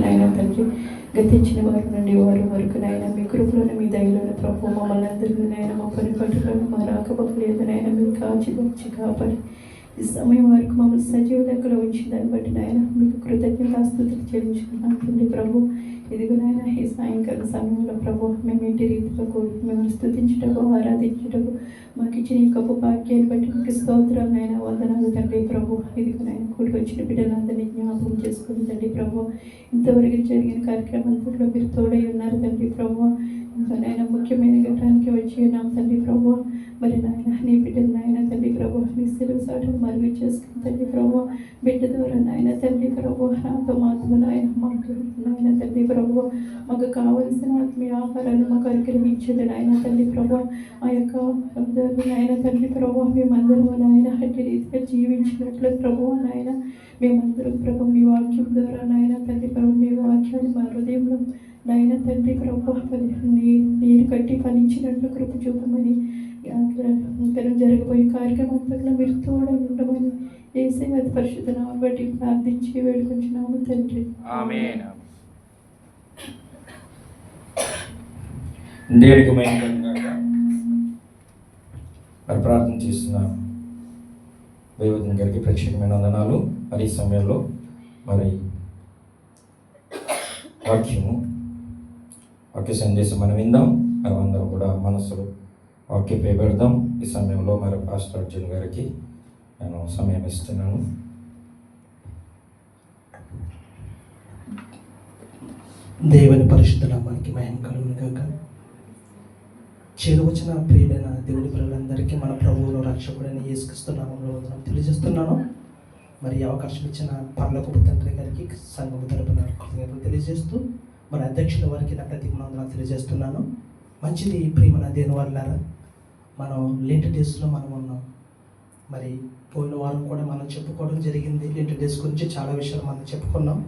నాయన తండ్రి గతించిన వారి నుండి వారి వరకు నాయన మీ కృపలను మీ దయలను ప్రభు మమ్మల్ని అందరినీ నాయన మా పని పట్టులను మా రాకపోకలేదు నాయన మీరు కాచి కాపాడి ఈ సమయం వరకు మమ్మల్ని సజీవ లెక్కలో ఉంచిన దాన్ని బట్టి నాయన మీకు కృతజ్ఞతాస్తుతులు చెల్లించుకున్నాం తండ్రి ప్రభు. ఇదిగో నాయన ఈ సాయంకాల సమయంలో ప్రభు మేము ఇంటి రీతిలో కూడి మిమ్మల్ని స్తుతించుటకు ఆరాధించుటకు మాకు ఇచ్చిన ఈ గొప్ప భాగ్యాన్ని బట్టి మీకు స్తోత్రం నాయన వందనాలు తండ్రి ప్రభు. ఇదిగో నాయన కూడి వచ్చిన బిడ్డలందరినీ జ్ఞాపకం చేసుకుని తండ్రి ప్రభు ఇంతవరకు జరిగిన కార్యక్రమంలో మీరు తోడై ఉన్నారు తండ్రి ప్రభు. ఇంకా నాయన ముఖ్యమైన ఘట్టానికి వచ్చి ఉన్నాం తండ్రి ప్రభు. మరి నాయన నీ బిడ్డలు నాయన తండ్రి ప్రభు మీ సెలవు సాటలు మరుగు చేసుకుని తండ్రి ప్రభు బిడ్డ ద్వారా నాయన తండ్రి ప్రభు నాతో మాతో నాయన మాకు నాయన తండ్రి ప్రభు మాకు కావలసిన ఆత్మీయ ఆహారాన్ని మాకు అనుగ్రహించేది నాయన తండ్రి ప్రభు. ఆ యొక్క నాయన తండ్రి ప్రభు మేమందరం నాయన అట్టి రీతిగా జీవించినట్లు ప్రభు నాయన మేమందరం ప్రభు మీ వాక్యం ద్వారా నాయన తండ్రి ప్రభు మీ వాక్యాన్ని మా హృదయంలో నాయన తండ్రి ప్రభు నేను కట్టి ఫలించినట్లు కృప చూపమని జరగబోయే కార్యక్రమం అంతట్లో మీరు తోడై ఉండమని యేసే అతి పరిశుద్ధ నామమును బట్టి ప్రార్థించి వేడుకొంచున్నాము తండ్రి. ఆమేన్. దేవునికి మహిమ కలుగుగాక. మరి ప్రార్థన చేస్తున్నాను దైవజన గారికి ప్రత్యేకమైన వందనాలు. మరి ఈ సమయంలో మరి వాక్య సందేశం మనం విందాం. మరి అందరం కూడా మనసులో వాక్యపై పెడదాం. ఈ సమయంలో మరి పాస్టర్ అర్జున్ గారికి నేను సమయం ఇస్తున్నాను. దేవుని పరిశుద్ధ నామానికి మహిమ కలుగును గాక. చేరువచ్చిన ప్రియులైన దేవుని పిల్లలందరికీ మన ప్రభువును రక్షకుడైన యేసుక్రీస్తు నామములో వందనాలు తెలియజేస్తున్నాను. మరి అవకాశం ఇచ్చిన పరలోకపు తండ్రి గారికి సంఘము తరపున కృతజ్ఞతలు తెలియజేస్తూ మరి అధ్యక్షుల వారికి నా ప్రతి వందనాలు తెలియజేస్తున్నాను. మంచిది ప్రియమైన దేవుని వాళ్ళారా, మనం లెంట్ డేస్లో మనం ఉన్నాం. మరి పోయిన వారం కూడా మనం చెప్పుకోవడం జరిగింది. లెంట్ డేస్ గురించి చాలా విషయాలు మనం చెప్పుకున్నాం.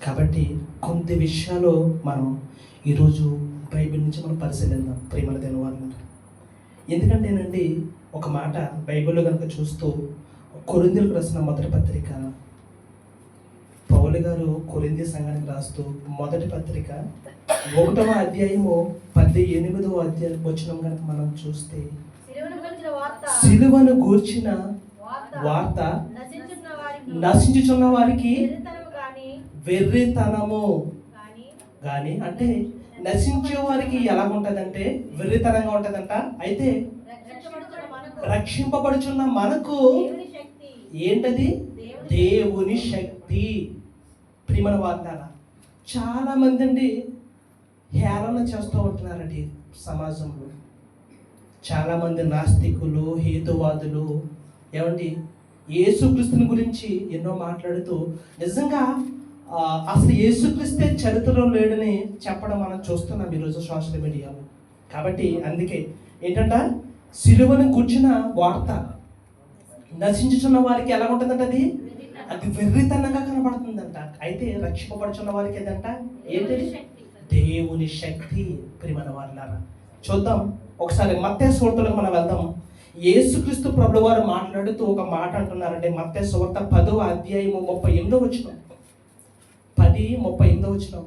కాబట్టి కొన్ని విషయాలు మనం ఈరోజు బైబిల్ నుంచి మనం పరిశీలిద్దాం ప్రియమైన దేవుని వాళ్ళారా. ఎందుకంటేనండి ఒక మాట బైబిల్లో కనుక చూస్తూ కొరింథీయులకు రాసిన మొదటి పత్రిక పౌలు గారు కొరింథీ సంఘానికి రాస్తూ మొదటి పత్రిక 1వ అధ్యాయము 18వ అధ్యాయం వచనం కనుక మనం చూస్తే సిలువను గూర్చిన వార్త నశించుచున్న వారికి వెర్రితనము కానీ అంటే నశించే వారికి ఎలా ఉంటుందంటే వెర్రితనంగా ఉంటుందంట. అయితే రక్షింపబడుచున్న మనకు ఏంటది? దేవుని శక్తి. ప్రియమైన వాగ్దాన చాలా మంది అండి హేళన చేస్తూ ఉంటున్నారండి సమాజంలో. చాలామంది నాస్తికులు, హేతువాదులు ఏమండి యేసుక్రీస్తుని గురించి ఎన్నో మాట్లాడుతూ నిజంగా అసలు యేసుక్రీస్తే చరిత్రలో లేడని చెప్పడం మనం చూస్తున్నాం ఈరోజు సోషల్ మీడియాలో. కాబట్టి అందుకే ఏంటంట సిలువను కూర్చున్న వార్త నశించుచున్న వారికి ఎలా ఉంటుందంట, అది వెర్రితనంగా కనబడుతుందంట. అయితే రక్షింపబడుచున్న వారికి ఏదంట ఏంటి? దేవుని శక్తి. ప్రియమైన వారులారా చూద్దాం ఒకసారి మత్తయి సువార్తలకు మనం వెళ్దాం. యేసుక్రీస్తు ప్రభువు వారు మాట్లాడుతూ ఒక మాట అంటున్నారంటే మత్తయి సువార్త 10వ అధ్యాయము 38వ వచనం. 10:38వ వచనం.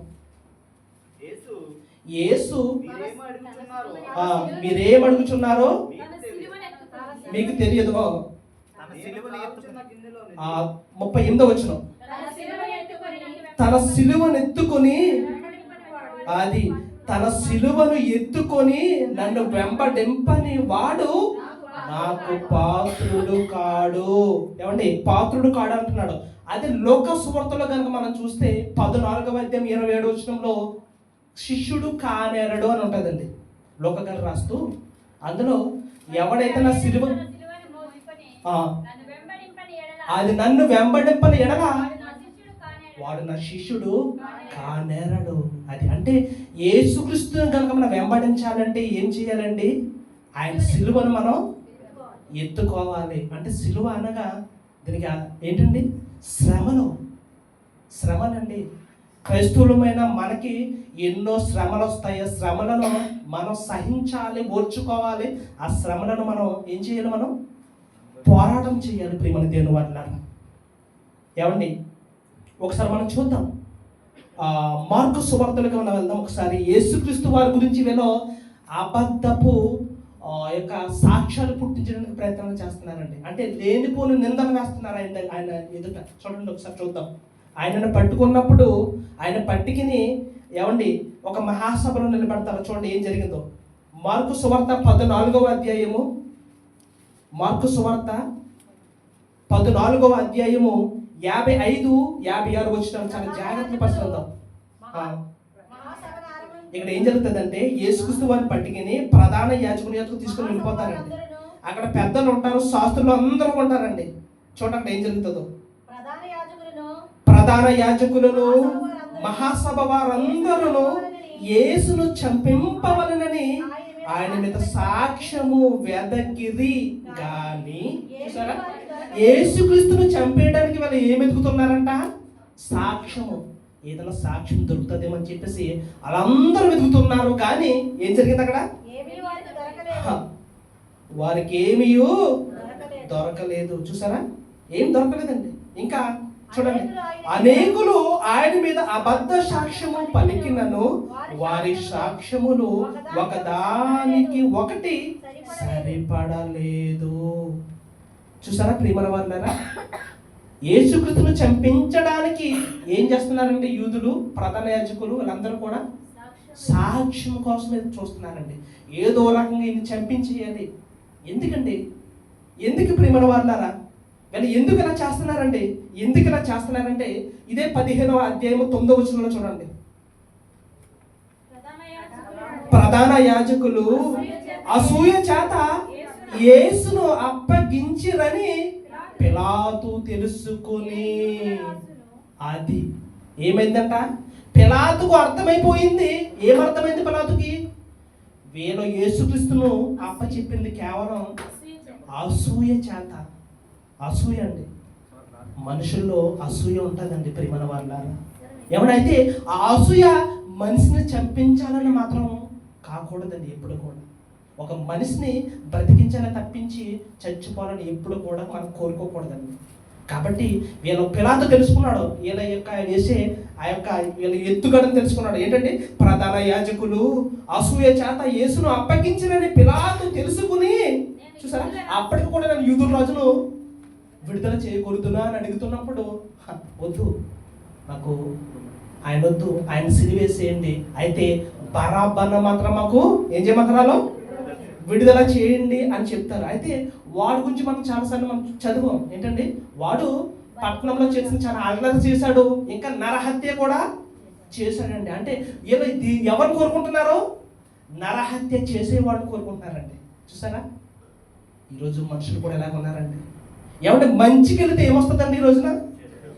యేసు మీరేం అడుగుచున్నారో మీకు తెలియదు. 38వ వచనం. తన సిలువను ఎత్తుకొని అది తన సిలువను ఎత్తుకొని నన్ను వెంబడింపని వాడు నాకు పాత్రుడు కాడు. ఏమండి పాత్రుడు కాడు అంటున్నాడు. అదే లోక సువార్తలో కనుక మనం చూస్తే 14వ అధ్యాయం 27వ వచనంలో శిష్యుడు కానేరడు అని ఉంటుందండి. లోక గారు రాస్తూ అందులో ఎవడైతే నా సిలువ అది నన్ను వెంబడింపని ఎడల వాడు నా శిష్యుడు కానేరడు. అది అంటే యేసుక్రీస్తుని కనుక మనం వెంబడించాలంటే ఏం చేయాలండి? ఆయన సిలువను మనం ఎత్తుకోవాలి. అంటే సిలువ అనగా దీనికి ఏంటండి? శ్రమలండి. క్రైస్తవులమైన మనకి ఎన్నో శ్రమలు వస్తాయి. శ్రమలను మనం సహించాలి, ఓర్చుకోవాలి. ఆ శ్రమలను మనం ఏం చేయాలి? మనం పోరాటం చేయాలి. ప్రియమైన దేవుని వాళ్ళ ఏమండి ఒకసారి మనం చూద్దాం. మార్కు సువార్తలకు మనం వెళ్దాం ఒకసారి. యేసుక్రీస్తు వారి గురించి వీళ్ళు అబద్ధపు యొక్క సాక్ష్యాలు పుట్టించడానికి ప్రయత్నం చేస్తున్నారండి. అంటే లేనిపోని నిందలు వేస్తున్నారు ఆయన ఎదుట. చూడండి ఒకసారి చూద్దాం. ఆయనను పట్టుకున్నప్పుడు ఆయన పట్టికిని ఏమండి ఒక మహాసభలో నిలబడతారు. చూడండి ఏం జరిగిందో. మార్కు సువార్త 14వ అధ్యాయము, మార్కు సువార్త 14వ అధ్యాయము 55, 56 వచ్చిన చాలా జాగ్రత్తగా పరిశీలిద్దాం. ఇక్కడ ఏం జరుగుతుందంటే యేసుక్రీస్తు వారిని పట్టుకుని ప్రధాన యాజకుని యొద్దకు తీసుకుని వెళ్ళిపోతారండి. అక్కడ పెద్దలు ఉంటారు, శాస్త్రులు అందరూ ఉంటారండి. చూడండి ఏం జరుగుతుందో. ప్రధాన యాజకులను మహాసభ వారందరూ యేసును చంపింపవలనని ఆయన మీద సాక్ష్యము వెదకిరి గాని, చూసారా, యేసుక్రీస్తును చంపేయడానికి వాళ్ళు ఏం వెతుకుతున్నారంట? సాక్ష్యము. ఏదైనా సాక్ష్యం దొరుకుతుందేమో అని చెప్పేసి వాళ్ళందరూ వెతుకుతున్నారు. కానీ ఏం జరిగింది అక్కడ? వారికి ఏమీ దొరకలేదు. చూసారా, ఏం దొరకలేదండి. ఇంకా చూడండి, అనేకులు ఆయన మీద అబద్ధ సాక్ష్యము పలికినను వారి సాక్ష్యములు ఒకదానికి ఒకటి సరిపడలేదు. చూసారా ప్రియమైన వాళ్ళారా, యేసుక్రీస్తును చంపించడానికి ఏం చేస్తున్నారండి యూదులు, ప్రధాన యాజకులు, వాళ్ళందరూ కూడా సాక్ష్యం కోసమే చూస్తున్నారండి. ఏదో రకంగా ఇది చంపించేయాలి. ఎందుకండి? ఎందుకు ప్రియమైన వాళ్ళారా? వీళ్ళు ఎందుకు ఇలా చేస్తున్నారండి? ఎందుకు ఇలా చేస్తున్నారంటే ఇదే 15వ అధ్యాయము 9వ వచనంలో చూడండి. ప్రధాన యాజకులు అసూయ చేత యేసును అప్పగించిరని పిలాతు తెలుసుకుని, అది ఏమైందంట? పిలాతుకు అర్థమైపోయింది. ఏమర్థమైంది పిలాతుకి? వీళ్ళు యేసుక్రీస్తును అప్పచెప్పింది కేవలం అసూయ చేత. అసూయ అండి, మనుషుల్లో అసూయ ఉంటుందండి ప్రియమైన వాళ్ళారా. ఏమనైతే ఆ అసూయ మనిషిని చంపించాలని మాత్రం కాకూడదండి. ఎప్పుడు కూడా ఒక మనిషిని బ్రతికించాలని తప్పించి చచ్చిపోవాలని ఎప్పుడు కూడా మనం కోరుకోకూడదండి. కాబట్టి వీళ్ళ పిలాతు తెలుసుకున్నాడు, వీళ్ళ యొక్క వేసే ఆ యొక్క వీళ్ళ ఎత్తుగడని తెలుసుకున్నాడు. ఏంటంటే ప్రధాన యాజకులు అసూయ చేత యేసును అప్పగించినని పిలాతు తెలుసుకుని, చూసారా, అప్పటికి కూడా నేను యూదుల రాజును విడుదల చేయకూడదునా అని అడుగుతున్నప్పుడు, వద్దు, నాకు ఆయన వద్దు, ఆయన సిరివేసేయండి, అయితే బరాబ్బను మాత్రం మాకు ఏం చేయమంటారో విడుదల చేయండి అని చెప్తారు. అయితే వాడి గురించి మనం చాలాసార్లు మనం చదువు ఏంటండి, వాడు పట్టణంలో చేసిన చాలా అల్లరి చేశాడు, ఇంకా నరహత్య కూడా చేశాడండి. అంటే వీళ్ళు ఎవరు కోరుకుంటున్నారో? నరహత్య చేసేవాడిని కోరుకుంటున్నారండి. చూసారా, ఈరోజు మనుషులు కూడా ఎలాగ ఉన్నారండి. ఏమంటే మంచికి వెళితే ఏమొస్తుందండి? ఈ రోజున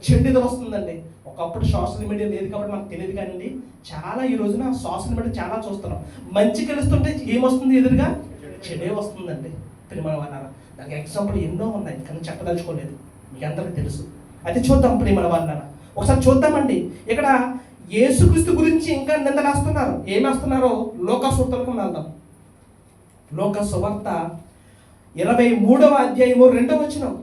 చెడుది వస్తుందండి. ఒకప్పుడు సోషల్ మీడియా లేదు కాబట్టి మనకు తెలియదు కానీ చాలా ఈ రోజున సోషల్ మీడియా చాలా చూస్తున్నాం. మంచికి వెళుతుంటే ఏమొస్తుంది? ఎదురుగా చెడే వస్తుందండి ప్రియమైన వాళ్ళారా. దానికి ఎగ్జాంపుల్ ఎన్నో ఉన్నాయి కానీ చెప్పదలుచుకోలేదు, మీకు అందరికీ తెలుసు. అయితే చూద్దాం ప్రియమైన వాళ్ళారా, ఒకసారి చూద్దామండి. ఇక్కడ యేసుక్రీస్తు గురించి ఇంకా నిందలేస్తున్నారు. ఏమేస్తున్నారో లోకాసువార్తలకు వెళ్దాం. లోకాసువార్త 23వ అధ్యాయము 2వ వచనం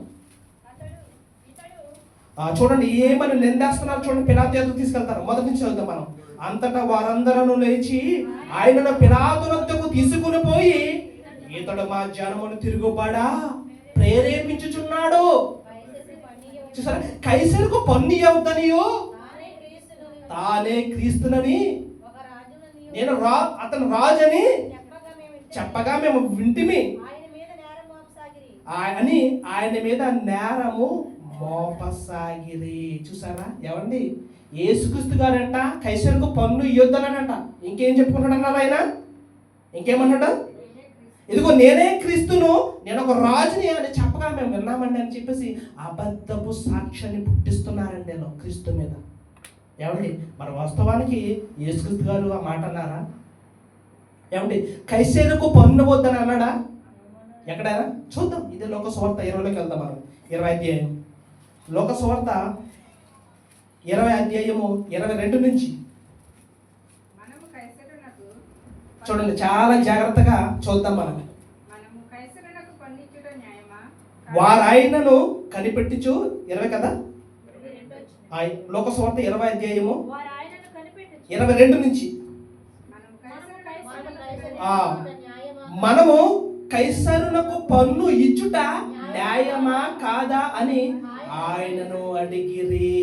చూడండి. ఏమని నిందేస్తున్నారు చూడండి. పిలాతు వద్దకు తీసుకెళ్తారు. మొదటి నుంచి చదువుతాం మనం. అంతటా వారందరూ లేచి ఆయనను పిలాతు వద్దకు తీసుకుని పోయి, ఇతడు మా జనమును తిరుగుబడా ప్రేరేపించుచున్నాడు. చూసారా, కైసరుకు పన్ను ఇవ్వద్దనియో తానే క్రీస్తునని నేను అతను రాజని చెప్పగా మేము వింటిమి అని ఆయన మీద నేరము మోపసాగిరి. చూసారా, ఏమండి, యేసుక్రీస్తు గారంట కైసరుకు పన్ను ఇవ్వద్దనంట. ఇంకేం చెప్పుకుంటాడన్నారు ఆయన? ఇంకేమన్నాడు? ఇదిగో నేనే క్రీస్తును, నేను ఒక రాజుని అని చెప్పగా మేము విన్నామండి అని చెప్పేసి అబద్ధపు సాక్ష్యాన్ని పుట్టిస్తున్నారండి నేను క్రీస్తు మీద. ఏమండి, మరి వాస్తవానికి యేసుక్రీస్తు గారు ఆ మాట అన్నారా? ఏమండి, కైసరుకు పన్ను వద్దని అన్నాడా? ఎక్కడైనా చూద్దాం. ఇదే లోకసువార్త 20లోకి వెళ్దాం మనం. 20 అధ్యాయం లోకసువార్త 20 అధ్యాయము 22 నుంచి చూడండి. చాలా జాగ్రత్తగా చూద్దాం మనం. వారు ఆయనను కనిపెట్టుచు 20 కదా, లోకసువార్త 20 అధ్యాయము 22 నుంచి. మనము కైసరునకు పన్ను ఇచ్చుట న్యాయమా కాదా అని ఆయనను అడిగిరి.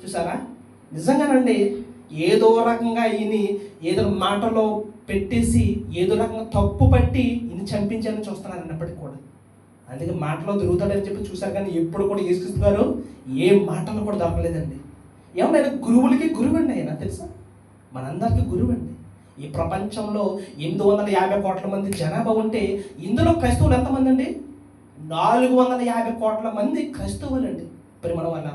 చూసారా, నిజంగానండి ఏదో రకంగా ఈయన ఏదో మాటలో పెట్టేసి ఏదో రకంగా తప్పు పట్టి ఈయన చంపించాలని చూస్తున్నారు అన్నప్పటికీ కూడా. అందుకే మాటలో దొరుకుతాడని చెప్పి చూశారు, కానీ ఎప్పుడు కూడా యేసుక్రీస్తు ఏ మాటలు కూడా దొరకలేదండి. ఏమన్నా గురువులకి గురువు అండి ఆయన, తెలుసా? మనందరికీ గురువు అండి. ఈ ప్రపంచంలో 850 కోట్ల మంది జనాభా ఉంటే ఇందులో క్రైస్తవులు ఎంతమంది అండి? 450 కోట్ల మంది క్రైస్తవులండి. ప్రేమ వల్ల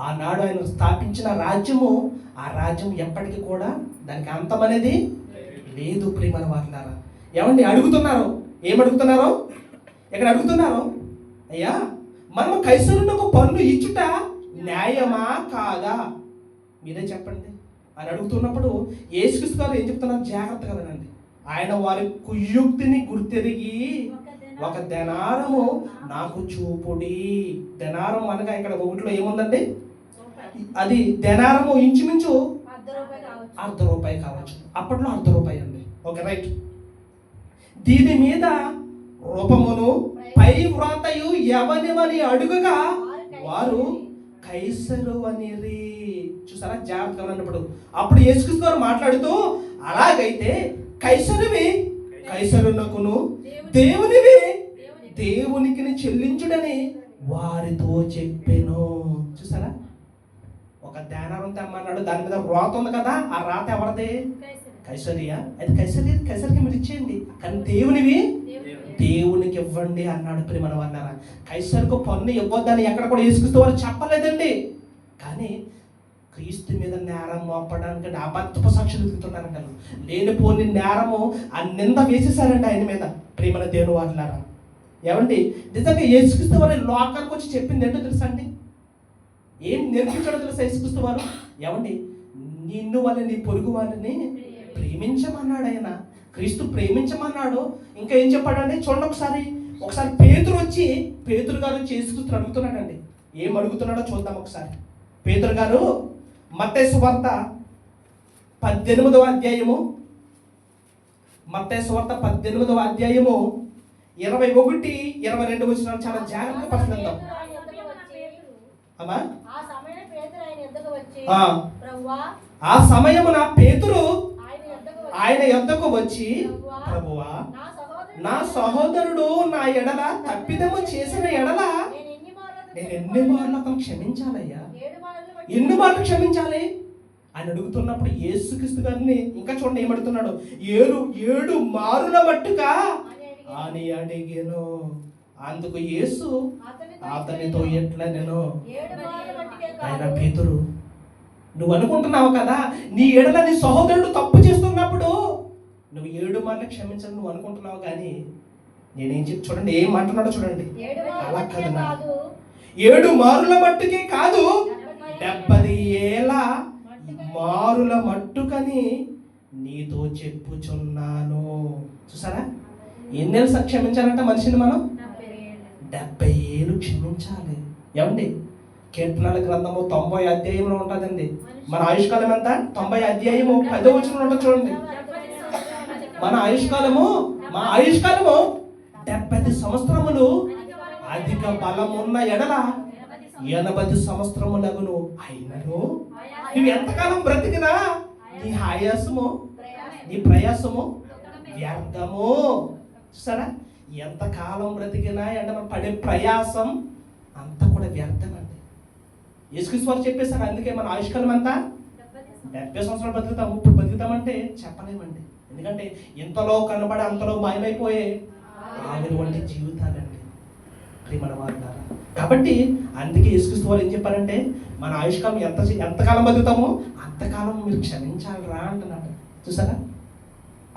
ఆనాడు ఆయన స్థాపించిన రాజ్యము, ఆ రాజ్యం ఎప్పటికీ కూడా దానికి అంతం అనేది లేదు. ప్రేమ వాళ్ళారా, ఏమండి అడుగుతున్నారు? ఏమడుగుతున్నారు? ఎక్కడ అడుగుతున్నారు? అయ్యా, మనం కైసరునకు పన్ను ఇచ్చుట న్యాయమా కాదా, మీరే చెప్పండి అని అడుగుతున్నప్పుడు యేసుక్రీస్తు గారు ఏం చెప్తున్నారు? జాగ్రత్తగా వినండి. ఆయన వారి కుయుక్తిని గుర్తెరిగి ఒక దెనారము నాకు చూపుడి. దెనారం అనగా ఇక్కడ ఒకటిలో ఏముందండి? అది దెనారము ఇంచుమించు ₹1 కావచ్చు. అప్పట్లో ₹1 అండి. Okay, right. దీని మీద రూపమును పై వ్రాతయు ఎవనివని అడుగగా వారు కైసరు అనిరి. చూసారా, జాగ్రత్తగా ఉన్నప్పుడు అప్పుడు యేసుక్రీస్తు గారు మాట్లాడుతూ, అలాగైతే కైసరువి కైసరునకును, దేవునివి దేవునికి చెల్లించుడని వారితో చెప్పెను. చూసారా, ఒక ధ్యానం తెమ్మన్నాడు, దాని మీద రాత ఉంది కదా, ఆ రాత ఎవరిది? కైసరియా. అది కైసరికి మీరు ఇచ్చేయండి, కానీ దేవునివి దేవునికి ఇవ్వండి అన్నాడు. ప్రేమ అన్నారా, కైసరుకు పన్ను ఇవ్వద్దని ఎక్కడ కూడా యేసుక్రీస్తు వారు చెప్పలేదండి. కానీ క్రీస్తు మీద నేరం మోపడానికి అబద్ధపు సాక్షులు ఎదుగుతున్నారంట. లేనిపోని నేరము ఆ నింద వేసేసారండి ఆయన మీద. ప్రేమల దేవుని వారులారా, ఏమండి నిజంగా యేసుక్రీస్తు వారు లోకానికి వచ్చి చెప్పింది ఏంటో తెలుసా అండి? ఏం నేర్పించాడో తెలుసా యేసుక్రీస్తు వారు? ఏమండి, నిన్ను వాళ్ళ నీ పొరుగు వారిని ప్రేమించమన్నాడు ఆయన. క్రీస్తు ప్రేమించమన్నాడు. ఇంకా ఏం చెప్పాడండి? చూడండి ఒకసారి పేతురు వచ్చి, పేతురు గారు యేసుక్రీస్తు అడుగుతున్నాడండి. ఏం అడుగుతున్నాడో చూద్దాం ఒకసారి. పేతురు గారు మత్తయి సువార్త 18వ అధ్యాయము, మత్తయి సువార్త 18వ అధ్యాయము 21, 22 వచనాలు చాలా జాగ్రత్తగా పరిశీలిద్దాం. అమ్మా, ఆ సమయమున పేతురు ఆయన యొద్దకు వచ్చి, ప్రభువా, నా సహోదరుడు నా ఎడల తప్పిదము చేసిన ఎడల నేను ఎన్ని మార్లు అతను క్షమించాలయ్యా? ఎన్ని మార్లు క్షమించాలి అని అడుగుతున్నప్పుడు యేసుక్రీస్తు గారిని ఇంకా చూడండి ఏమడుగుతున్నాడు? 7 మారుల మట్టుగా అని అడిగాను. అందుకు యేసు అతనితో ఎట్లా నేను, ఆయన పేతురు, నువ్వు అనుకుంటున్నావు కదా నీ ఎడల నీ సహోదరుడు తప్పు చేస్తున్నప్పుడు నువ్వు 7 మార్లు క్షమించాలి నువ్వు అనుకుంటున్నావు, కానీ నేనేం చెప్పి చూడండి ఏం అంటున్నాడో చూడండి. అలా కాదు, 7 మారుల మట్టుకే కాదు, 70 ఏళ్ళ మారుల మట్టుకని నీతో చెప్పుచున్నాను. చూసారా, ఎన్నేళ్ళు క్షమించాలంట మనిషిని మనం? 70 ఏళ్ళు క్షమించాలి. ఏమండి, కీర్తనల గ్రంథము 90 అధ్యాయంలో ఉంటుందండి. మన ఆయుష్కాలం ఎంత? 90 అధ్యాయము 10వ వచనంలో ఉంటుంది చూడండి. మా ఆయుష్కాలము 70 సంవత్సరములు, అధిక బలమున్న ఎడల 80 సంవత్సరములగును. అయినను నువ్వు ఎంతకాలం బ్రతికినా నీ ఆయాసము నీ ప్రయాసము వ్యర్థము. చూసారా, ఎంతకాలం బ్రతికినా అంటే మనం పడే ప్రయాసం అంతా కూడా వ్యర్థమండి. యేసుక్రీస్తు వారు చెప్పేశారు. అందుకే మన ఆయుష్కాలం అంతా 70 సంవత్సరాలు బతుకుతాము. ఇప్పుడు బతుకుతామంటే చెప్పలేమండి. ఎందుకంటే ఎంతలో కనబడి అంతలో మాయమైపోయే ఆవిరి వంటి జీవితాలండి ప్రియమైన వారులారా. కాబట్టి అందుకే యేసుక్రీస్తు వారు ఏం చెప్పారంటే మన ఆయుష్కాలం ఎంతకాలం బతుకుతామో అంతకాలం మీరు క్షమించాలిరా అంటున్నాడు. చూసారా,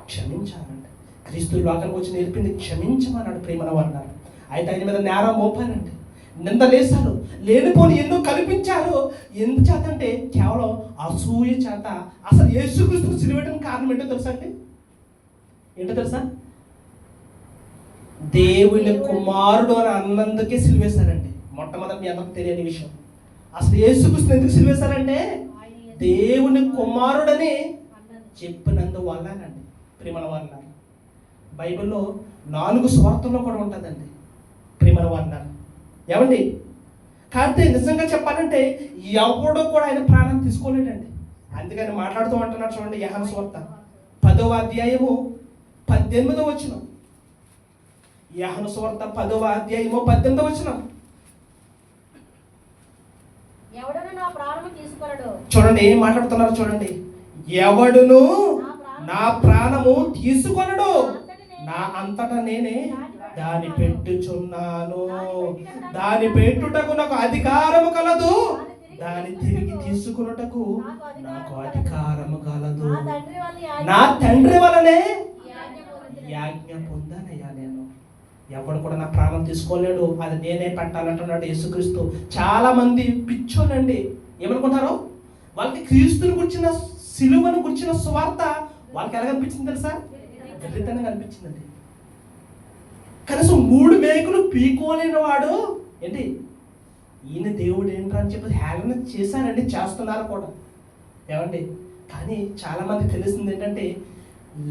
క్షమించాలంట. క్రీస్తు లోకానికి వచ్చి నేర్పింది క్షమించమన్నాడు ప్రియమైన వారులారా. అయితే ఆయన మీద నేరం మోపారండి, నిందలేశారు, లేనిపోని ఎన్నో కల్పించారు. ఎందుకు చేత అంటే కేవలం అసూయ చేత. అసలు యేసుక్రీస్తు సిలువేయడానికి కారణం ఏంటో తెలుసా అండి? ఏంటో తెలుసా? దేవుని కుమారుడు అని అన్నందుకే సిలువేశారండి. మొట్టమొదటి మీ అందరికి తెలియని విషయం. అసలు యేసుక్రీస్తు ఎందుకు సిలువేశారంటే దేవుని కుమారుడని చెప్పినందువల్లనండి. ప్రియమైన వాళ్ళ బైబిల్లో 4 సువార్తల్లో కూడా ఉంటుందండి ప్రియమైన వాళ్ళ. ఏమండి? కాబట్టి నిజంగా చెప్పాలంటే ఎవడో కూడా ఆయన ప్రాణం తీసుకోలేడండి. అందుకని మాట్లాడుతూ అంటున్నాడు చూడండి, యోహాను సువార్త 10వ అధ్యాయము 18వ వచనం. యోహాను సువార్త 10వ అధ్యాయము 18వ వచనం చూడండి, ఏం మాట్లాడుతున్నారు చూడండి. ఎవడును నా ప్రాణము తీసుకొనడు, నా అంతటా నేనే దాని పెట్టుచున్నాను. దాని పెట్టుటకు నాకు అధికారము కలదు, దాన్ని తిరిగి తీసుకున్నటకు నాకు అధికారము కలదు. నా తండ్రి వలనే యాజ్ఞ పొందానయ్యా నేను. ఎవడు కూడా నా ప్రాణం తీసుకోలేడు, అది నేనే పెట్టాలంటున్నాడు యేసుక్రీస్తు. చాలా మంది పిచ్చోనండి ఏమనుకుంటారు, వాళ్ళకి క్రీస్తుని గురించిన సిలువను గురించిన సువార్త వాళ్ళకి ఎలా కనిపించింది తెలుసా? గర్రితనంగా అనిపించిందండి. కనీసం 3 మేకులు పీకోలేని వాడు ఏంటి ఈయన దేవుడు ఏంట్రా అని చెప్పి హేళన చేశారండి, చేస్తున్నారు కూడా. ఏమండి? కానీ చాలా మందికి తెలిసింది ఏంటంటే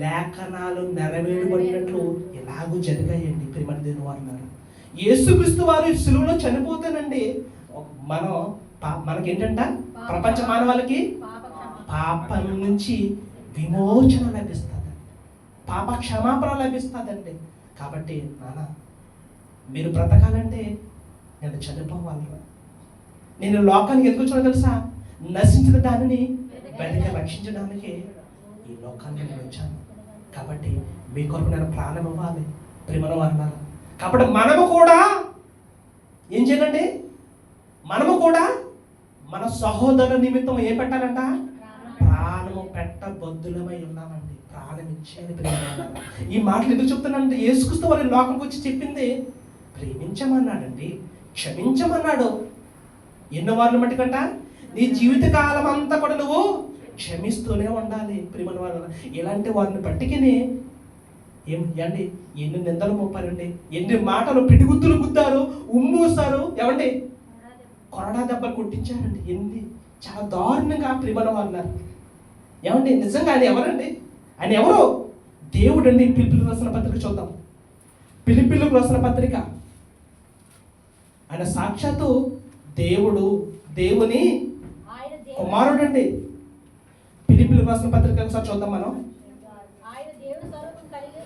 లేఖనాలు నెరవేరబడినట్లు ఎలాగూ జరిగాయండి ప్రియమైన దేవుని వారు. యేసుక్రీస్తు వారు సిలువలో చనిపోతేనండి మనకేంటంట, ప్రపంచ మానవాళికి పాపం నుంచి విమోచన లభిస్తుంది, పాప క్షమాపణ లభిస్తుందండి. కాబట్టి నాన్న, మీరు బ్రతకాలంటే నేను చనిపోవాలి. నేను లోకానికి ఎందుకు వచ్చానో తెలుసా? నశించిన దానిని వెనక రక్షించడానికి ఈ లోకాన్ని నేను వచ్చాను. కాబట్టి మీ కొరకు నేను ప్రాణం ఇవ్వాలి ప్రియమైన వారు. కాబట్టి మనము కూడా ఏం చేయాలండి? మనము కూడా మన సహోదరుల నిమిత్తం ఏం పెట్టాలంట? ప్రాణము పెట్టబద్దులమై ఉన్నామండి. ప్రాణం ఇచ్చేది ప్రియమైన. ఈ మాటలు ఎందుకు చెప్తున్నానంటే యేసుక్రీస్తు వారి లోకంకి వచ్చి చెప్పింది ప్రేమించమన్నాడండి, క్షమించమన్నాడు. ఎన్నో వారిని మట్టుకంట నీ జీవిత కాలం అంతా కూడా నువ్వు క్షమిస్తూనే ఉండాలి ప్రియమైన వాళ్ళ. ఇలాంటి వారిని పట్టికనే ఏమండి ఎన్ని నిందలు మోపారండి, ఎన్ని మాటలు పిడిగుద్దులు గుద్దారు, ఉమ్మూసారు, ఏమండి కొరడా దెబ్బలు కొట్టించారండి. ఎన్ని చాలా దారుణంగా ప్రియమైన వాళ్ళు. ఏమండి నిజంగా ఆయన ఎవరండి? ఆయన ఎవరు? దేవుడు అండి. పిలిపిలకు రాసిన పత్రిక చూద్దాం. పిలిపిలకు రాసిన పత్రిక, ఆయన సాక్షాత్తు దేవుడు, దేవుని కుమారుడు అండి. పిలిపిలకు రాసిన పత్రిక ఒకసారి చూద్దాం మనం.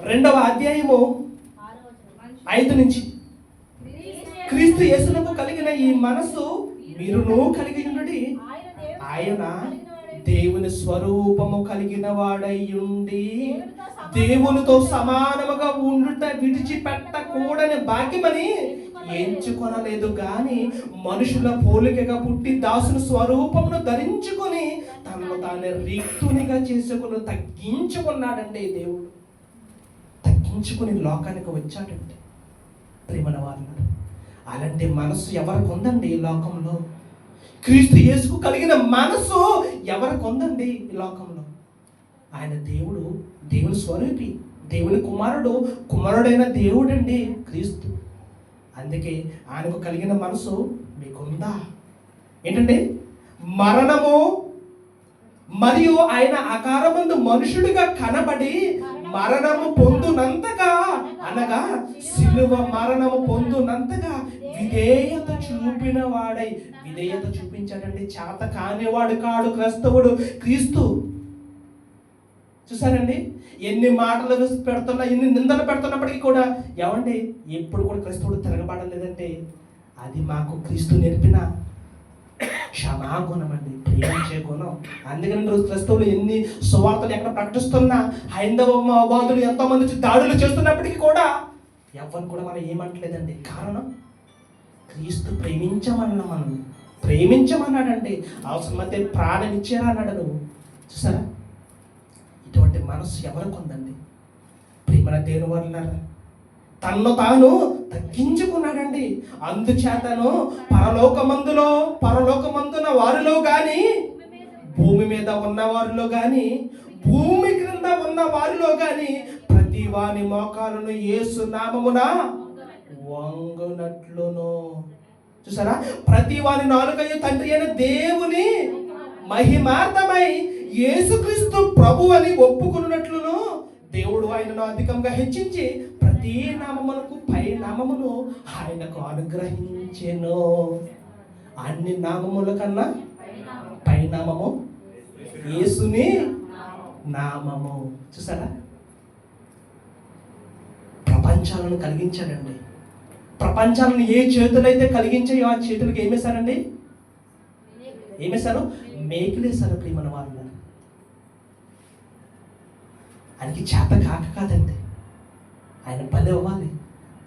2వ అధ్యాయము 5 నుంచి. క్రీస్తు యేసునకు కలిగిన ఈ మనసు మీరును కలిగి ఉన్నది. ఆయన దేవుని స్వరూపము కలిగిన వాడై ఉండి దేవునితో సమానముగా ఉండుట విడిచిపెట్టకూడని భాగ్యమని ఎంచుకొనలేదు గాని మనుషుల పోలికగా పుట్టి దాసుని స్వరూపమును ధరించుకొని తనను తాను రిక్తునిగా చేసుకుని తగ్గించుకున్నాడండి. దేవుడు తగ్గించుకుని లోకానికి వచ్చాడండి ప్రియమైన వారు. అలాంటి మనసు ఎవరికి ఉందండి ఈ లోకంలో? క్రీస్తు యేసుకు కలిగిన మనసు ఎవరికి ఉందండి ఈ లోకంలో? ఆయన దేవుడు, దేవుని స్వరూపి, దేవుని కుమారుడు, కుమారుడైన దేవుడండి క్రీస్తు. అందుకే ఆయనకు కలిగిన మనసు మీకుందా? ఏంటంటే మరణము మరియు ఆయన ఆకారమందు మనుషుడిగా కనబడి మరణము పొందునంతగా, అనగా సిలువ మరణము పొందునంతగా విధేయత చూపిన వాడై, విధేయత చూపించాడండి. చేత కానివాడు కాడు క్రైస్తవుడు క్రీస్తు. చూసారండి ఎన్ని మాటలు పెడుతున్నా, ఎన్ని నిందలు పెడుతున్నప్పటికీ కూడా ఏమండి ఎప్పుడు కూడా క్రైస్తవుడు తిరగబడలేదంటే అది మాకు క్రీస్తు నేర్పిన క్షమాగుణం అండి, ప్రేమించే గుణం. అందుకని రోజు క్రైస్తవులు ఎన్ని సువార్తలు ఎక్కడ ప్రకటిస్తున్నా, హైందవవాదులు ఎంతో మంది దాడులు చేస్తున్నప్పటికీ కూడా ఎవరిని కూడా మనం ఏమంటలేదండి. కారణం క్రీస్తు ప్రేమించమన్నా, మనం ప్రేమించమన్నాడండి. అవసరమైతే ప్రాణం ఇచ్చేరా అన్నాడు. నువ్వు చూసారా ఇటువంటి మనసు ఎవరికి ఉందండి ప్రియమైన దేవుని వారులారా? తన్ను తాను తగ్గించుకున్నాడండి. అందుచేతను పరలోకమందున వారిలో గాని, భూమి మీద ఉన్న వారిలో గాని, భూమి క్రింద ఉన్న వారిలో గాని ప్రతి వాని మోకాలను యేసు నామమున వంగునట్లును. చూసారా? ప్రతి వాని నాలుకయు తండ్రి అయిన దేవుని మహిమార్థమై యేసుక్రీస్తు ప్రభు అని ఒప్పుకున్నట్లును దేవుడు ఆయనను అధికంగా హెచ్చించి ప్రతి నామమునకు పై నామమును ఆయనకు అనుగ్రహించెను. అన్ని నామముల కన్నా పై నామము యేసుని నామము. చూసారా, ప్రపంచాలను కలిగించాడండి. ప్రపంచాలను ఏ చేతులైతే కలిగించాయో ఆ చేతులకు ఏమేశారండి? ఏమేశారు? మేకులేశారు. ప్రియమైన వాళ్ళు, ఆయనకి చేత కాక కాదండి, ఆయన బలి అవ్వాలి.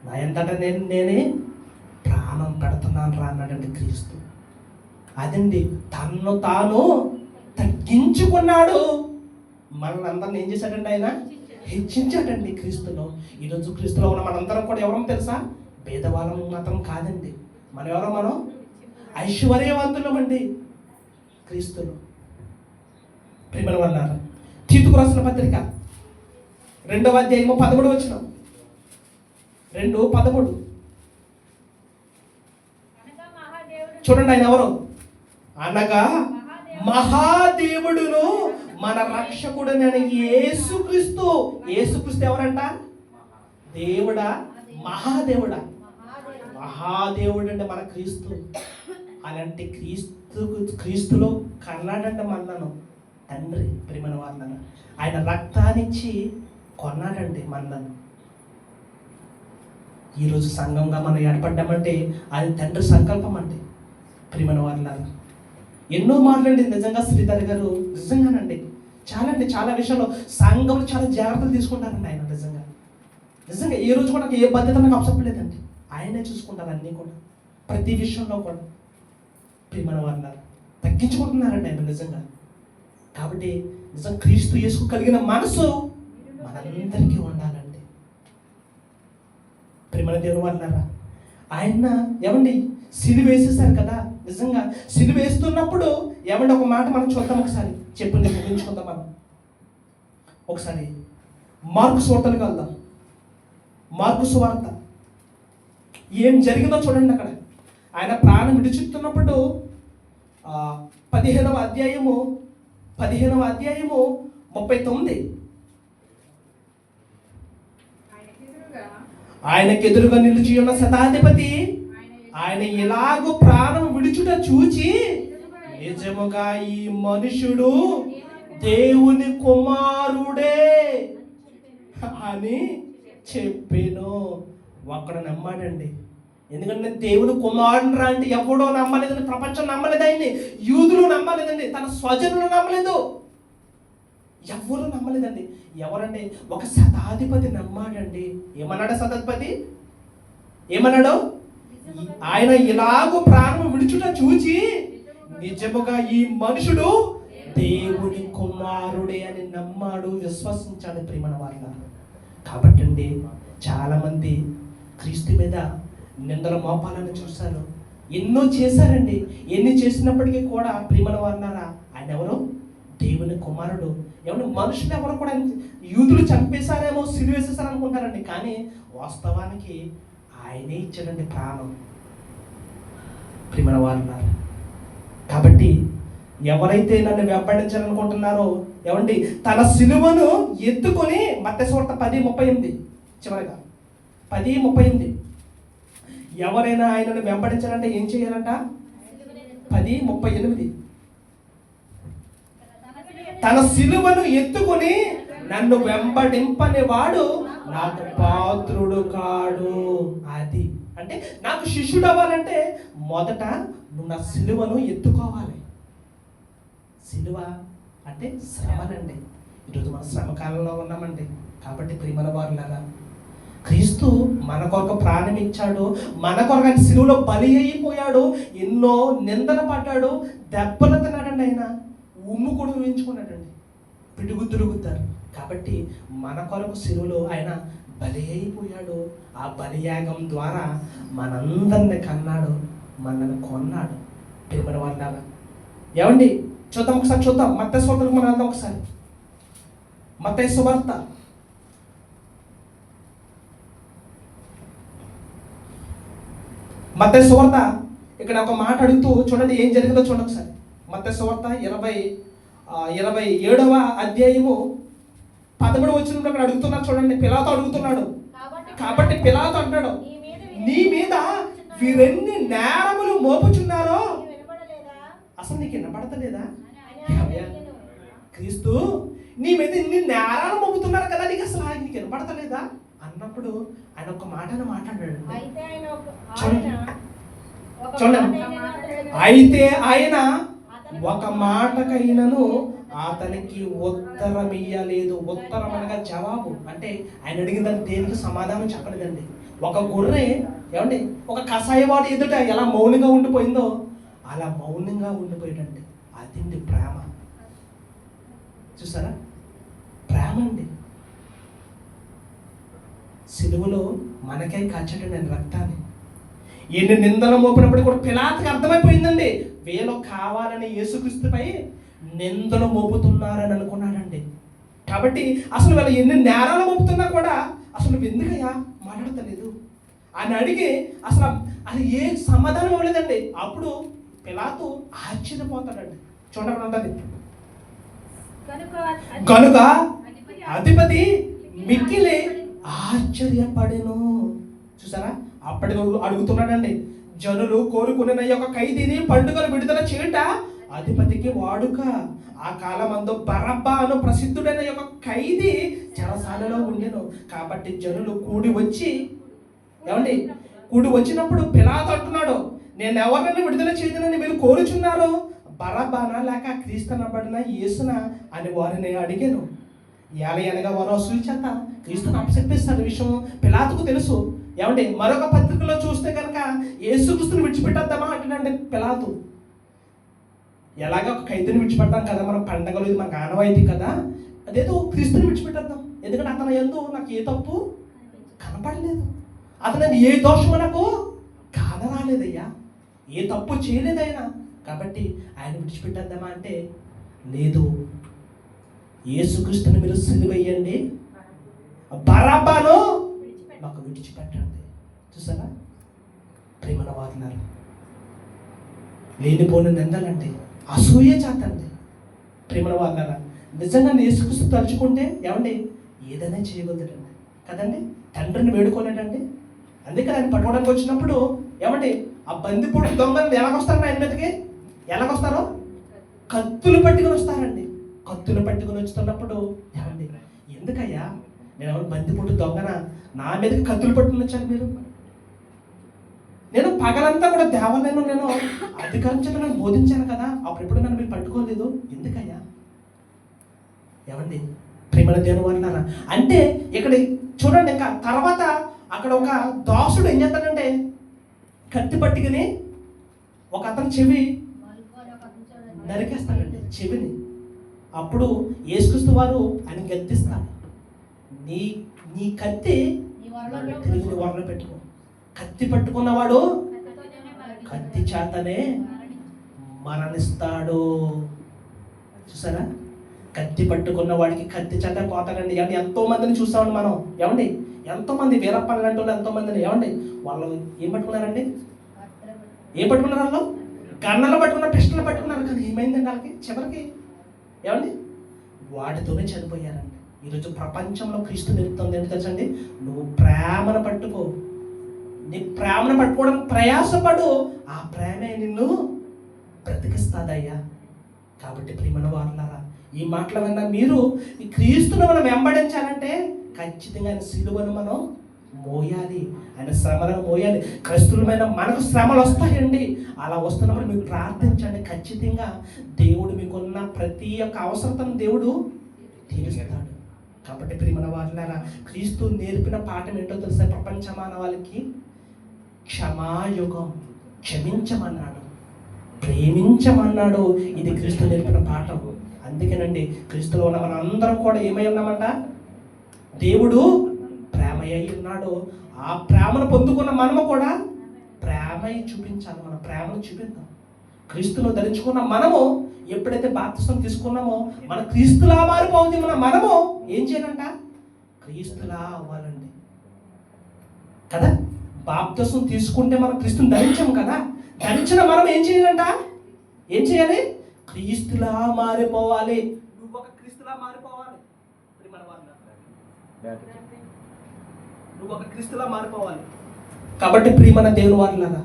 నా ఎంతటా నేనే ప్రాణం పెడుతున్నాను రా అన్నాడండి క్రీస్తు. అదండి, తన్ను తాను తగ్గించుకున్నాడు. మనల్ని అందరిని ఏం చేశాడండి? ఆయన హెచ్చించాడండి క్రీస్తులో. ఈరోజు క్రీస్తులో ఉన్న మనందరం కూడా ఎవరో తెలుసా? పేదవాళ్ళం మాత్రం కాదండి. మనం ఎవరో? మనం ఐశ్వర్యవంతులమండి క్రీస్తులో. ప్రియమైన వాళ్ళారా, తీతుకు రాసిన పత్రిక 2వ అధ్యాయము 13 వచనం. 2:13 చూడండి. ఆయన ఎవరు? అనగా మహాదేవుడును మన రక్షకుడైన యేసుక్రీస్తు. యేసుక్రీస్తు ఎవరంట? దేవుడా? మహాదేవుడా? మహాదేవుడు అంటే మన క్రీస్తు. అలాంటి క్రీస్తులో కన్నాడంట మనలను తండ్రి. ప్రియమైన వాళ్ళను ఆయన రక్తాన్నిచ్చి కొన్నాడండి మనలను. ఈరోజు సంఘంగా మనం ఏర్పడ్డామంటే అది తండ్రి సంకల్పం అండి. ప్రియమైన వాళ్ళను ఎన్నో మాటలండి నిజంగా శ్రీధర్ గారు నిజంగానండి చాలా అంటే చాలా విషయంలో సంఘంలో చాలా జాగ్రత్తలు తీసుకుంటారండి ఆయన. నిజంగా ఏ రోజు కూడా ఏ బాధ్యత నాకు అవసరలేదండి. ఆయనే చూసుకుంటారు అన్నీ కూడా, ప్రతి విషయంలో కూడా. ప్రియమైన వాళ్ళ తగ్గించుకుంటున్నారండి ఆయన నిజంగా. కాబట్టి నిజం క్రీస్తు యేసుకు కలిగిన మనసు మనందరికీ ఉండాలండి. ప్రియమైన దేవుని వాళ్ళారా, ఆయన ఏమండి సిలువ వేసేసారు కదా. నిజంగా సిలువ వేస్తున్నప్పుడు ఏమండి ఒక మాట మనం చూద్దాం ఒకసారి, చెప్పుని ముగించుకుందాం మనం ఒకసారి. మార్కు సువార్తలకు వెళ్దాం. మార్కు సువార్త ఏం జరిగిందో చూడండి. అక్కడ ఆయన ప్రాణం విడిచిస్తున్నప్పుడు 15వ అధ్యాయము 39. ఆయనకెదురుగా నిలిచి ఉన్న శతాధిపతి ఆయన ఇలాగూ ప్రాణం విడుచుట చూచి నిజముగా ఈ మనుషుడు దేవుని కుమారుడే అని చెప్పాను. ఒక్కడ నమ్మాడండి. ఎందుకంటే దేవుడు కుమారుడు రా అంటే ఎవడో నమ్మలేదండి. ప్రపంచం నమ్మలేదు ఆయన్ని, యూదులు నమ్మలేదండి, తన స్వజనులు నమ్మలేదు, ఎవరు నమ్మలేదండి. ఎవరండి? ఒక శతాధిపతి నమ్మాడండి. ఏమన్నాడు శతాధిపతి? ఏమన్నాడు? ఆయన ఇలాగూ ప్రాణం విడుచుట చూచి నిజముగా ఈ మనుషుడు దేవుని కుమారుడే అని నమ్మాడు, విశ్వసించాడు. ప్రియమైన వాళ్ళ కాబట్టి అండి చాలా మంది క్రీస్తు మీద నిందల మోపాలని చూశారు, ఎన్నో చేశారండి. ఎన్ని చేసినప్పటికీ కూడా ప్రియమైన వాళ్ళారా, ఆయన ఎవరు? దేవుని కుమారుడు. ఎవరు? మనుషులు ఎవరు కూడా యూదులు చంపేశారేమో, సిలువ వేసేసారు అనుకుంటారండి. కానీ వాస్తవానికి ఆయనే ఇచ్చాడండి ప్రాణం. ప్రియమైన వాళ్ళారా, కాబట్టి ఎవరైతే నన్ను వెంబడించాలనుకుంటున్నారో ఏమండి తన సిలువను ఎత్తుకొని, మత్తయి సువార్త 10:38 చివరిగా 10:38, ఎవరైనా ఆయనను వెంబడించాలంటే ఏం చేయాలంట? 10:38, తన సిలువను ఎత్తుకొని నన్ను వెంబడింపని వాడు నాకు పాత్రుడు కాడు. అది అంటే నాకు శిష్యుడు అవ్వాలంటే మొదట నువ్వు నా సిలువను ఎత్తుకోవాలి. సిలువ అంటే శ్రమనండి. ఈరోజు మన శ్రమ కాలంలో ఉన్నామండి. కాబట్టి ప్రియమైన వారులారా, క్రీస్తు మన కొరకు ప్రాణం ఇచ్చాడు, మన కొరకు ఆయన సిలువలో బలి అయిపోయాడు, ఎన్నో నిందలు పడ్డాడు, దెబ్బలు తిన్నాడండి. ఆయన ఉమ్ము కూడా వేయించుకున్నాడండి, పిడుగుద్దులు గుద్దారు. కాబట్టి మన కొరకు సిలువలో ఆయన బలి అయిపోయాడు. ఆ బలియాగం ద్వారా మనందరిని కన్నాడు, మనల్ని కొన్నాడు. ప్రియమైన వారులారా, ఏమండి చూద్దాం ఒకసారి, చూద్దాం మత్తయి సువార్తలకు మనం వెళ్దాం ఒకసారి. మత్తయి సువార్త ఇక్కడ ఒక మాట అడుగుతూ చూడండి ఏం జరిగిందో చూడండి ఒకసారి. మత్తయి సువార్త 27వ అధ్యాయము 13వ వచనంలో అక్కడ అడుగుతున్నారు చూడండి. పిలాతు అడుగుతున్నాడు. కాబట్టి పిలాతు అంటాడు, నీ మీద వీరెన్ని నేరములు మోపుచున్నారో అసలు నీకు వినపడతలేదా? క్రీస్తు నీ మీద ఇన్ని నేరాలు మోపుతున్నారు కదా, నీకు అసలు నీకు వినపడతలేదా అన్నప్పుడు ఆయన ఒక మాటను మాట్లాడాడు. చూడండి, అయితే ఆయన ఒక మాటకైనను అతనికి ఉత్తరం ఇయ్యలేదు. ఉత్తరం అనగా జవాబు. అంటే ఆయన అడిగిందని దేనికి సమాధానం చెప్పలేదండి. ఒక గొర్రె ఏమండి ఒక కషాయవాడు ఎదుట ఎలా మౌనంగా ఉండిపోయిందో అలా మౌనంగా ఉండిపోయాడండి. అదండి ప్రేమ. చూసారా? ప్రేమ అండి. సిలువలో మనకై కాచటండి రక్తాన్ని. ఎన్ని నిందలు మోపినప్పుడు కూడా పిలాతుకి అర్థమైపోయిందండి, వీళ్ళు కావాలని యేసుక్రీస్తుపై నిందలు మోపుతున్నారని అనుకున్నాడండి. కాబట్టి అసలు వీళ్ళు ఎన్ని నేరాలు మోపుతున్నా కూడా అసలు ఎందుకయ్యా మాట్లాడతలేదు అని అడిగి అసలు అది ఏ సమాధానం ఇవ్వలేదండి. అప్పుడు పిలాతు ఆశ్చర్యపోతాడండి. చూడండి ఉంటుంది, కనుక అధిపతి మిక్కిలి ఆశ్చర్యపడెను. చూసారా? అప్పటికి అడుగుతున్నాడండి, జనులు కోరుకున్న యొక్క ఖైదీని పండుగలు విడుదల చేయట అధిపతికి వాడుక. ఆ కాలమందు బరబ్బా అను ప్రసిద్ధుడైన యొక్క ఖైదీ చెరసాలలో ఉండెను. కాబట్టి జనులు కూడి వచ్చినప్పుడు పిలాతు అంటున్నాడు, నేను ఎవరినైనా విడుదల చేయదనని మీరు కోరుచున్నారు, బరబ్బానా లేక క్రీస్తునబడిన యేసునా అని వారిని అడిగాను. అనగా వారు అసలు చేత క్రీస్తుని అప్పచెప్పేస్తారు. విషయం పిలాతుకు తెలుసు. ఏమంటే మరొక పత్రికలో చూస్తే కనుక యేసుక్రీస్తుని విడిచిపెట్టేద్దామా అంటున్నాండి పిలాతు. ఎలాగ ఒక ఖైదీని విడిచిపెడతాం కదా, మనం పండగలు ఇది మనకు ఆనవాయితీ కదా, అదేదో క్రీస్తుని విడిచిపెట్టేద్దాం. ఎందుకంటే అతను ఎందు నాకు ఏ తప్పు కనపడలేదు, అతను ఏ దోషం నాకు కానరాలేదయ్యా, ఏ తప్పు చేయలేదైనా, కాబట్టి ఆయన విడిచిపెట్టేద్దామా అంటే లేదు, యేసుక్రీస్తుని మీరు సిలువేయండి, బరబ్బను మాకు విడిచిపెట్టండి. చూసారా? ప్రేమన వారులారా, లేనిపోని నిందలండి, అసూయ చేతండి. ప్రేమన వారులారా, నిజంగా యేసుక్రీస్తు తలుచుకుంటే ఏమండి ఏదైనా చేయగలుగుతాడండి కదండి. తండ్రిని వేడుకోలేడండి. అందుకే ఆయన పట్టుకోవడానికి వచ్చినప్పుడు ఏమండి ఆ బందిపోటు దొంగలు ఎలాగొస్తారండి ఆయన మీదకి? ఎలాగొస్తారో కత్తులు పట్టుకుని వస్తారండి. కత్తులు పట్టుకుని వస్తున్నప్పుడు ఏమండి ఎందుకయ్యా నేను ఎవరు బందిపోటు దొంగన నా మీదకి కత్తులు పట్టుకుని వచ్చాను మీరు? నేను పగలంతా కూడా దేవాలయంలో నేను అధికారించడం నేను బోధించాను కదా, అప్పుడెప్పుడు నన్ను మీరు పట్టుకోలేదు ఎందుకయ్యా? ఏమండి ప్రేమల దేవుని వాళ్ళారా, అంటే ఇక్కడ చూడండి, ఇంకా తర్వాత అక్కడ ఒక దాసుడు ఏం చేస్తాడంటే కత్తి పట్టుకుని ఒక అతని చెవి నరికేస్తాడండి, చెవిని. అప్పుడు యేసుక్రీస్తు వారు ఆయన గద్దిస్తారు, నీ కత్తి తిరిగి వరలో పెట్టుకో. కత్తి పట్టుకున్నవాడు కత్తి చేతనే మరణిస్తాడు. చూసారా? కత్తి పట్టుకున్న వాడికి కత్తి చేత పోతాడండి. అంటే ఎంతో మందిని చూస్తామండి మనం. ఏమండి ఎంతో మంది వీరప్పని లాంటి వాళ్ళు ఎంతో మందిని ఏమండి వాళ్ళు ఏం పట్టుకున్నారండి? ఏం పట్టుకున్నారు? వాళ్ళు గన్నలు పట్టుకున్నారు, పిస్టలు పట్టుకున్నారు. కానీ ఏమైందండి వాళ్ళకి? చివరికి ఏమండి వాటితోనే చనిపోయారండి. ఈరోజు ప్రపంచంలో క్రీస్తు నేర్పుతుంది ఏంటి తెలుసండి? నువ్వు ప్రేమను పట్టుకో, నీ ప్రేమను పట్టుకోవడానికి ప్రయాసపడు, ఆ ప్రేమే నిన్ను బ్రతికిస్తాదయ్యా. కాబట్టి ప్రియమైన వారులారా, ఈ మాటల వల్ల మీరు ఈ క్రీస్తును మనం వెంబడించాలంటే ఖచ్చితంగా ఆయన సిలువను మనం మోయాలి, ఆయన శ్రమలను మోయాలి. క్రైస్తవులమైన మనకు శ్రమలు వస్తాయండి. అలా వస్తున్నప్పుడు మీకు ప్రార్థించండి. ఖచ్చితంగా దేవుడు మీకున్న ప్రతి ఒక్క అవసరతను దేవుడు తీరుస్తాడు. కాబట్టి ప్రియమైన వారులారా, క్రీస్తు నేర్పిన పాఠం ఏంటో తెలుసా? ప్రపంచ మానవాళికి క్షమాయుగం, క్షమించమన్నాడు, ప్రేమించమన్నాడు. ఇది క్రీస్తు నేర్పిన పాఠం. అందుకేనండి క్రీస్తులో ఉన్న మన అందరం కూడా ఏమై ఉన్నామంట? దేవుడు ప్రేమయ్య ఉన్నాడు. ఆ ప్రేమను పొందుకున్న మనము కూడా ప్రేమయ్య చూపించాలి. మన ప్రేమను చూపిద్దాం. క్రీస్తును ధరించుకున్న మనము ఎప్పుడైతే బాప్తిసం తీసుకున్నామో మన క్రీస్తులా మారిపోతుంది. మనము ఏం చేయాలంట? క్రీస్తులా అవ్వాలండి కదా. బాప్తిసం తీసుకుంటే మనం క్రీస్తుని ధరించాము కదా. ధరించిన మనం ఏం చేయాలంట? ఏం చేయాలి? క్రీస్తులా మారిపోవాలి. నువ్వు ఒక క్రీస్తులా మారిపోవాలి. ప్రియమైన వారులారా, నువ్వు ఒక క్రీస్తులా మారిపోవాలి. కాబట్టి ప్రియమైన దేవుని వారులారా,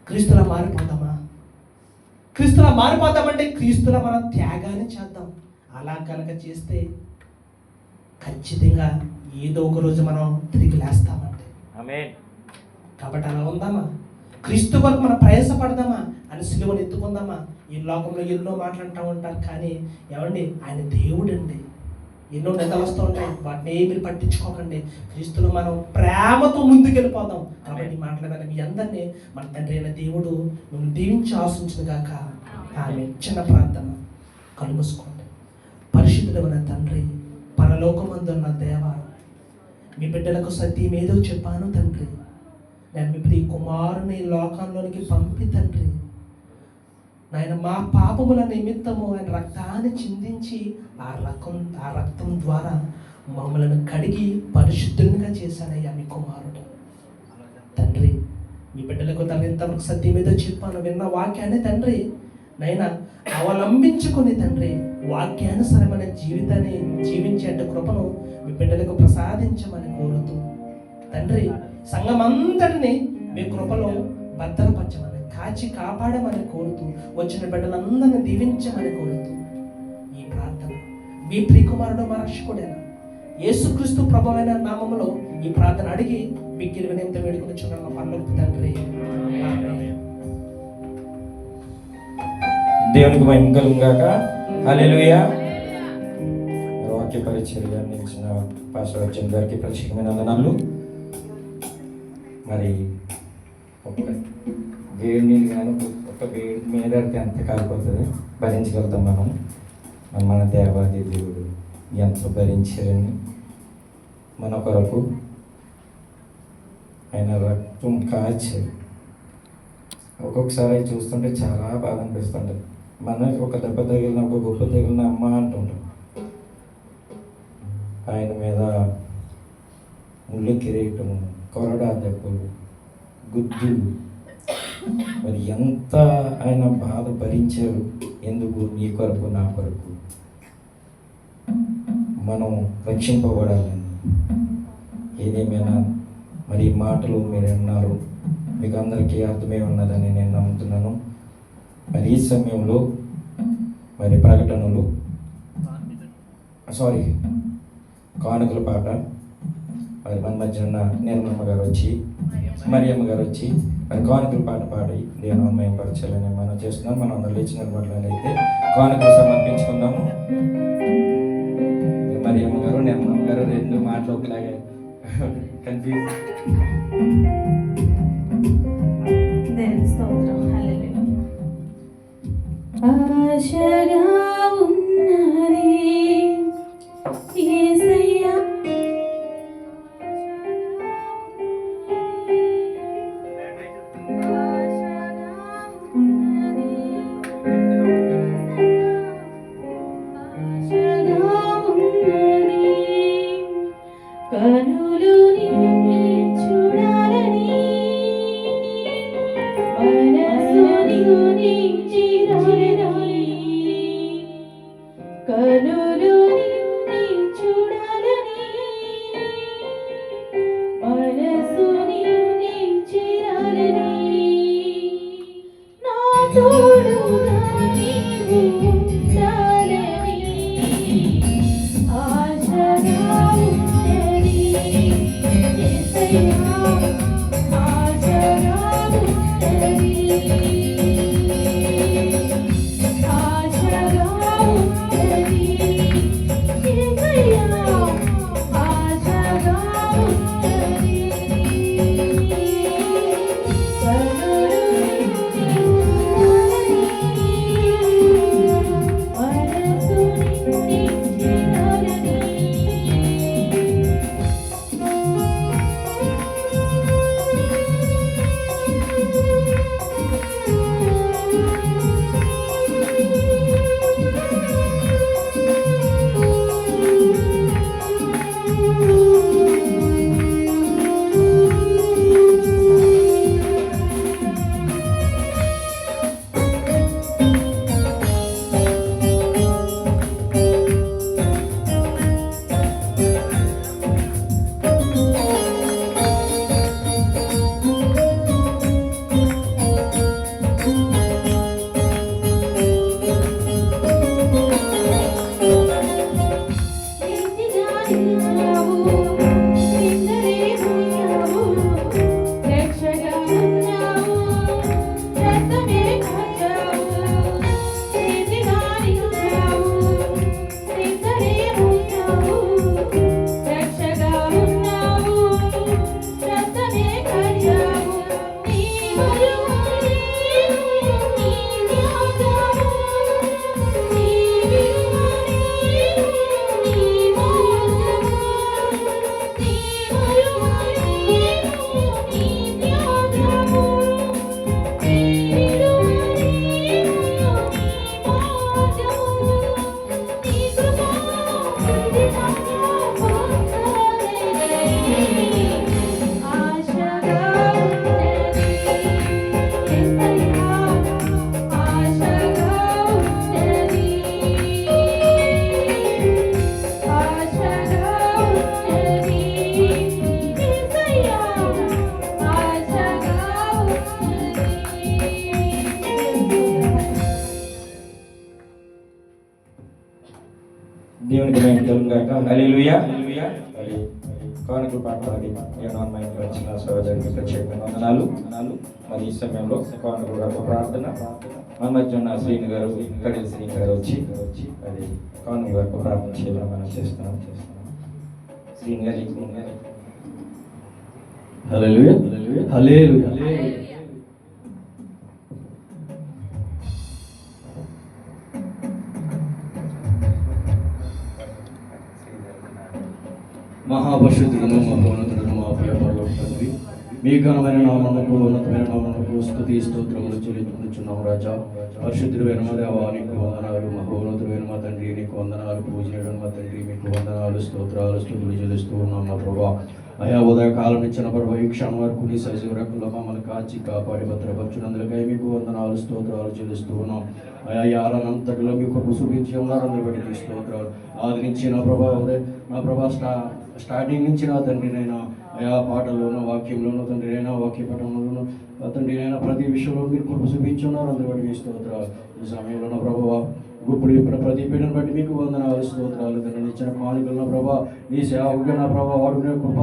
క్రీస్తులా మారిపోతామా? క్రీస్తులా మారిపోతామంటే క్రీస్తులా మనం త్యాగాన్ని చేద్దాం. అలా కనుక చేస్తే ఖచ్చితంగా ఏదో ఒక రోజు మనం తిరిగి లేస్తామంటే. ఆమేన్. కాబట్టి అలా ఉందామా? క్రీస్తు వరకు మనం ప్రయాసపడదామా? అని సిలువను ఎత్తుకుందామా? ఈ లోకంలో ఎన్నో మాట్లాడుతూ ఉంటారు, కానీ ఏమండి, ఆయన దేవుడు అండి. ఎన్నో నిందలు వస్తూ ఉంటాయి, వాటిని ఏమి పట్టించుకోకండి. క్రీస్తులో మనం ప్రేమతో ముందుకెళ్ళిపోదాం. కాబట్టి మాట్లాడాలి మీ అందరినీ మన తండ్రి అయిన దేవుడు మిమ్మల్ని దీవించి ఆశించిన గాక. ఆమె చిన్న ప్రార్థన, కళ్ళు మూసుకోండి. పరిశుద్ధుడైన తండ్రి, పరలోకమందున్న దేవ, మీ బిడ్డలకు సత్యం ఏదో చెప్పాను తండ్రి. నేను మీ ప్రియ కుమారుని లోకంలోనికి పంపి తండ్రి, నాయన మా పాపముల నిమిత్తము ఆయన రక్తాన్ని చిందించి ఆ రక్తం ద్వారా మమ్మల్ని కడిగి పరిశుద్ధంగా చేశానయ్యా మీ కుమారుడు. తండ్రి, మీ బిడ్డలకు తన ఇంతవరకు సత్యం ఏదో చెప్పాను, విన్న వాక్యాన్ని తండ్రి నైనా అవలంబించుకుని తండ్రి వాక్యానుసరమైన జీవితాన్ని జీవించే కృపను మీ బిడ్డలకు ప్రసాదించమని కోరుతూ తండ్రి, సంఘమంతటిని మీ కృపలో భద్రపరచమని, కాచి కాపాడమని కోరుతూ, వచ్చిన బిడ్డలందరినీ దీవించమని కోరుతూ ఈ ప్రార్థన మీ ప్రియకుమారుడు మా రక్షకుడైన యేసుక్రీస్తు ప్రభువైన నామములో ఈ ప్రార్థన అడిగి మిక్కిలి వినయంతో వేడుకొనిచున్నాను మా పరలోకపు తండ్రి. ఆమేన్. దేవునికి మహిమ కలుగును గాక. హల్లెలూయా. వాక్య పరిచర్య అందించిన పాస్టర్ అర్జున్ గారికి ప్రత్యేకమైన వందనాలు. మరి ఒక్క వేడి నీళ్ళు కానీ ఒక్క వేడి మీద ఎంత కాలిపోతుంది, భరించగలుగుతాం మనం. మన దేవాది దేవుడు ఎంత భరించారని మన కొరకు ఆయన రక్తం కాచారు. ఒక్కొక్కసారి చూస్తుంటే చాలా బాధ అనిపిస్తుంటుంది. మనకి ఒక దెబ్బ తగిలిన, ఒక గొప్ప తగిలిన అమ్మ అంటుంటాం. ఆయన మీద ముళ్ళు కిరీటము, కొరడా దెబ్బలు, గుద్దులు, మరి ఎంత ఆయన బాధ భరించారు. ఎందుకు? నీ కొరకు, నా కొరకు మనం రక్షింపబడాలని. ఏదేమైనా మరి ఈ మాటలు మీరు విన్నారు, మీకు అందరికీ అర్థమై ఉన్నదని నేను నమ్ముతున్నాను. మరి ఈ సమయంలో మరి ప్రకటనలు కానుకల పాట మరి మన మధ్యన నిర్మమ్మ గారు వచ్చి, మరియమ్మ గారు వచ్చి మరి కానుకల పాట పాడి దేవుని మహిమపరచాలని మనం చేస్తున్నాం. మనం అందరూ లేచిన అయితే కానుకలు సమర్పించుకుందాము. మరియమ్మ గారు, నిర్మమ్మ గారు రెండు మాటలు ఒకలాగే కన్ఫ్యూజ్. ఆశగా ఉన్నది యేసయ్యా, కనులు నిన్ను చూడాలని, మనసు నిన్ను చిరాలని, కనులు నిన్ను చూడాలని, మనసు నిన్ను చిరాలని, నా తోడుగా నీవు ఉండాలని ఆశగా ఉన్నది. దేవునికి మేము కలుగుగాక. హల్లెలూయా. మరి కానుకల పాట పాడి ఏనాన్మైన వచ్చిన సహోదరునికి ప్రత్యేకమైన వందనాలు. మరి ఈ సమయంలో కానుకల కొరకు ప్రార్థన మన మధ్య ఉన్న శ్రీని గారు కడిల శ్రీని గారు వచ్చి అది కానుకల కొరకు ప్రార్థన చేయడం మనం చేస్తున్నాం. శ్రీని గారి హల్లెలూయా హల్లెలూయా. మహాపరిశుద్ధులను మహోన్నతులను మా ప్రియ పరలోక తండ్రి, మీ ఘనమైన నామమునకు ఉన్నతమైన నామమునకు స్తుతి స్తోత్రములు చెల్లించుచున్నాము రాజా. పరిశుద్ధుడైన మా దేవా నీకు వందనాలు, మహోన్నతుడైన మా తండ్రి నీకు వందనాలు, పూజనీయుడైన మా తండ్రి మీకు వందనాలు, స్తోత్రాలు స్తుతులు చెల్లిస్తూ ఉన్నాం మా ప్రభా. అయా ఉదయకాలం ఇచ్చిన ప్రభు ఈ క్షణం వరకు నీ సజీవ రక్షణలో మమ్మల్ని కాచి కాపాడి భద్రపరచునందుకై మీకు వందనాలు, స్తోత్రాలు చెల్లిస్తూ ఉన్నాం. అయా ఈ ఆరాధనంతటిలో మీకు కృప చూపించి ఉన్నారు, అందరి బట్టి నీ స్తోత్రాలు. ఆది నుంచి నా ప్రభా స్టార్టింగ్ నుంచి నా తండ్రినైనా అయా పాటల్లోనూ వాక్యంలోనూ తండ్రినైనా వాక్య పఠంలోనూ తండ్రినైనా ప్రతి విషయంలో మీరు కృప చూపించున్నారు, అందరి బట్టి మీ స్తోత్రాలు. ఈ సమయంలో నా ప్రభావ ఇప్పుడు ప్రతి పీఠను బట్టి మీకు వందనాలు, స్తోత్రాలు. తండ్రి ఇచ్చిన కానుకలు నా ప్రభా నీ సేవకుగా నా ప్రభావ వాడు కృప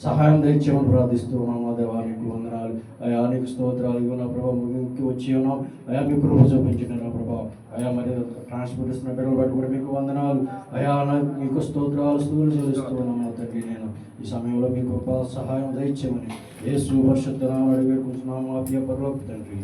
సహాయం తెచ్చామని ప్రార్థిస్తూ ఉన్నాం. మా దేవా నీకు వందనాలు, అయా నీకు స్తోత్రాలు. నా ప్రభావ ముగింపుకి వచ్చి ఉన్నాం, అయా మీకు కృప చూపించిన నా ప్రభావ. అయా మరి ట్రాన్స్పోర్ట్ ఇస్తున్న బిడ్డలు బట్టి కూడా మీకు వందనాలు, అయా మీకు స్తోత్రాలు స్తుతులు చెల్లిస్తూ ఉన్నాం. మా తండ్రి నేను ఈ సమయంలో మీ కృప సహాయం దయచేయమని యేసు పరిశుద్ధ నామమున అడిగి వేడుకుంటున్నాము మా ప్రియ పరలోక తండ్రి.